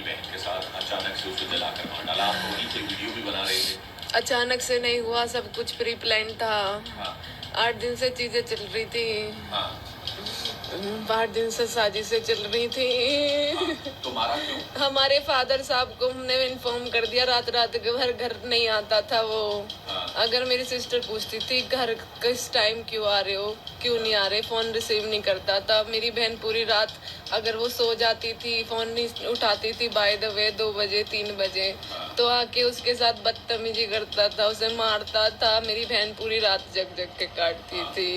अपनी बहन के साथ अचानक से उसे जलाकर मार डाला। आप वहीं से वीडियो भी बना रहे थे। अचानक से नहीं हुआ, सब कुछ प्री प्लान था। हाँ 8 दिन से चीजें चल रही थी। हाँ 8 दिन से साजिशें चल रही थी। हाँ, तो मारा क्यों? हमारे फादर साहब को हमने इन्फॉर्म कर दिया, रात रात के भर घर नहीं आता था वो। हाँ। अगर मेरी सिस्टर पूछती थी घर किस टाइम क्यों आ रहे हो, क्यों नहीं आ रहे, फोन रिसीव नहीं करता था। मेरी बहन पूरी रात अगर वो सो जाती थी, फोन नहीं उठाती थी, बाय द वे 2 बजे 3 बजे, तो आके उसके साथ बदतमीजी करता था, उसे मारता था। मेरी बहन पूरी रात जग जग के काटती थी।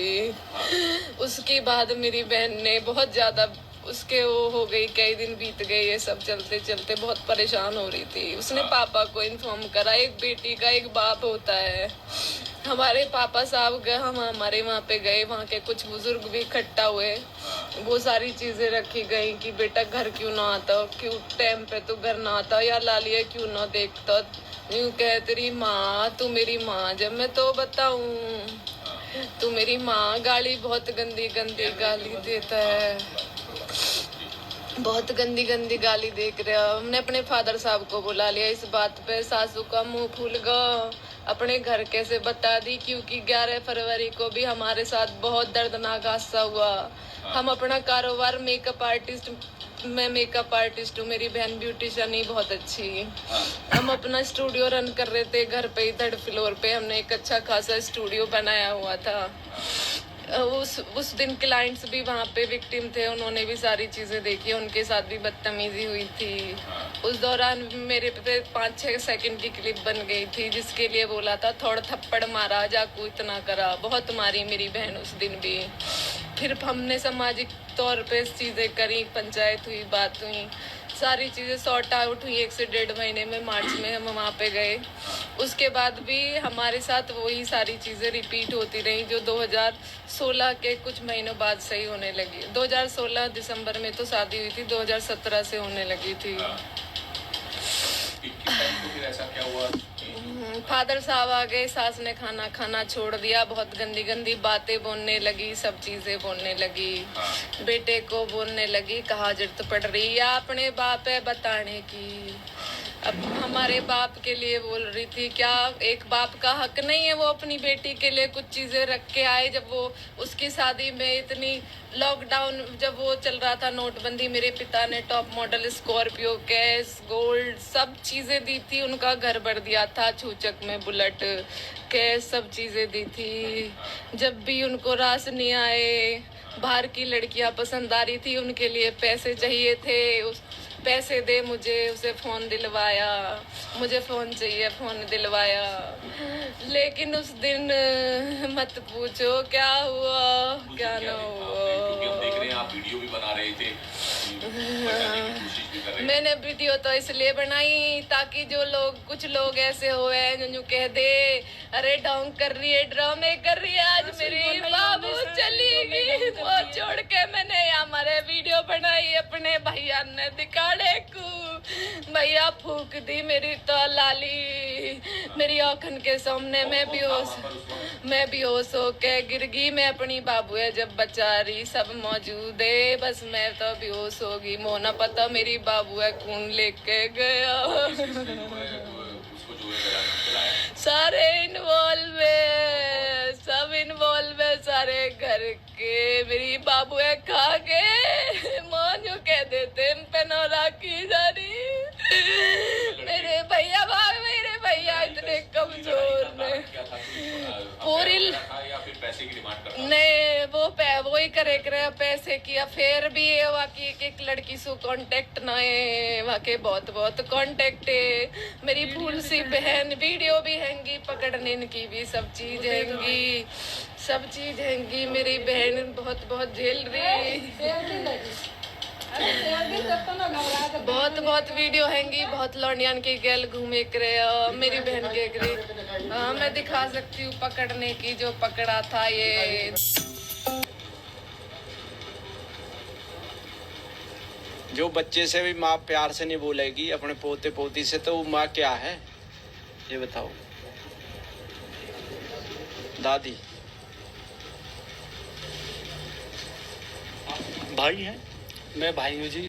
उसके बाद मेरी बहन ने बहुत ज्यादा उसके वो हो गई, कई दिन बीत गए, ये सब चलते चलते बहुत परेशान हो रही थी। उसने पापा को इन्फॉर्म करा। एक बेटी का एक बाप होता है। हमारे पापा साहब गए, हम हमारे वहाँ पे गए, वहाँ के कुछ बुजुर्ग भी इकट्ठा हुए। वो सारी चीजें रखी गई कि बेटा घर क्यों ना आता, क्यों टाइम पे तो घर ना आता, या लालिया क्यों ना देखता, यूं कह तेरी माँ, तू मेरी माँ जब मैं तो बताऊं, तू मेरी माँ। गाली बहुत गंदी गंदी गाली देता है, बहुत गंदी गंदी गाली देख रहे हो। हमने अपने फादर साहब को बुला लिया इस बात पे। सासू का मुंह फूल गया, अपने घर कैसे बता दी, क्योंकि 11 फरवरी को भी हमारे साथ बहुत दर्दनाक हादसा हुआ। हम अपना कारोबार मेकअप आर्टिस्ट, मैं मेकअप आर्टिस्ट हूँ, मेरी बहन ब्यूटिशियन ही बहुत अच्छी। हम अपना स्टूडियो रन कर रहे थे घर पे ही, 3rd फ्लोर पे हमने एक अच्छा खासा स्टूडियो बनाया हुआ था। उस दिन क्लाइंट्स भी वहाँ पे विक्टिम थे, उन्होंने भी सारी चीजें देखी, उनके साथ भी बदतमीजी हुई थी। उस दौरान मेरे पे 5-6 सेकंड की क्लिप बन गई थी, जिसके लिए बोला था थोड़ा थप्पड़ मारा, जाकू इतना करा, बहुत मारी मेरी बहन उस दिन भी। फिर हमने सामाजिक तौर पे चीजें करी, पंचायत हुई, बात हुई, सारी चीजें सॉर्ट आउट हुई। 1 से 1.5 महीने में मार्च में हम वहाँ पे गए। उसके बाद भी हमारे साथ वही सारी चीजें रिपीट होती रही, जो 2016 के कुछ महीनों बाद सही होने लगी। 2016 दिसंबर में तो शादी हुई थी, 2017 से होने लगी थी। फिर ऐसा क्या हुआ? फादर साहब आ गए, सास ने खाना खाना छोड़ दिया, बहुत गंदी गंदी बातें बोलने लगी, सब चीजें बोलने लगी। बेटे को बोलने लगी कहाँ जरूरत पड़ रही है अपने बाप है बताने की। अब हमारे बाप के लिए बोल रही थी, क्या एक बाप का हक नहीं है वो अपनी बेटी के लिए कुछ चीजें रख के आए? जब वो उसकी शादी में इतनी लॉकडाउन जब वो चल रहा था, नोटबंदी, मेरे पिता ने top model Scorpio, cash, gold, सब चीजें दी थी। उनका घर भर दिया था, छूचक में बुलेट, कैश, सब चीजें दी थी। जब भी उनको रास नहीं आए, बाहर की लड़कियां पसंद आ रही थी, उनके लिए पैसे चाहिए थे, उस पैसे दे मुझे, उसे फोन दिलवाया, मुझे फोन चाहिए, फोन दिलवाया। लेकिन उस दिन मत पूछो क्या हुआ क्या ना हुआ। क्योंकि हम देख रहे हैं आप वीडियो भी बना रहे थे, बचाने की कोशिश भी कर रहे थे। मैंने वीडियो तो इसलिए बनाई ताकि जो लोग, कुछ लोग ऐसे हुए जो कह दे अरे ढोंग कर रही है, ड्रामे कर रही है, आज मेरी बाबू चली गई, वो छोड़ के मैंने हमारे वीडियो बनाई अपने भैया ने दिखाड़े को। भैया फूक दी मेरी तो लाली मेरी आंखन के सामने। मैं बेहोश होके गिर गई। मैं अपनी बाबू है जब बचा रही, सब मौजूद है, बस मैं तो बेहोश होगी। मोना पता मेरी बाबू है कौन लेके गया। सारे इन्वॉल्व है, सब इन्वॉल्व है, सारे घर के। मेरी बाबू है खा गए, मां जो कह देते पे नौरा की जा रही। मेरे भैया इतने कमजोर ने पूरी पैसे की डिमांड करता नहीं, वो ही करे पैसे की। अफेयर भी है वहाँ की, एक लड़की से कांटेक्ट ना है, वहाँ के बहुत बहुत कांटेक्ट है। मेरी फूल सी बहन, वीडियो भी हैंगी, पकड़ने की भी सब चीज हैंगी, सब चीज हैंगी। मेरी बहन बहुत बहुत झेल रही, बहुत बहुत वीडियो हैंगी, बहुत लौंडियान की गैल घूमे करे। मेरी बहन के करे मैं दिखा सकती हूँ पकड़ने की, जो पकड़ा था ये। जो बच्चे से भी माँ प्यार से नहीं बोलेगी अपने पोते पोती से, तो वो माँ क्या है ये बताओ दादी? भाई है, मैं भाई हूँ जी।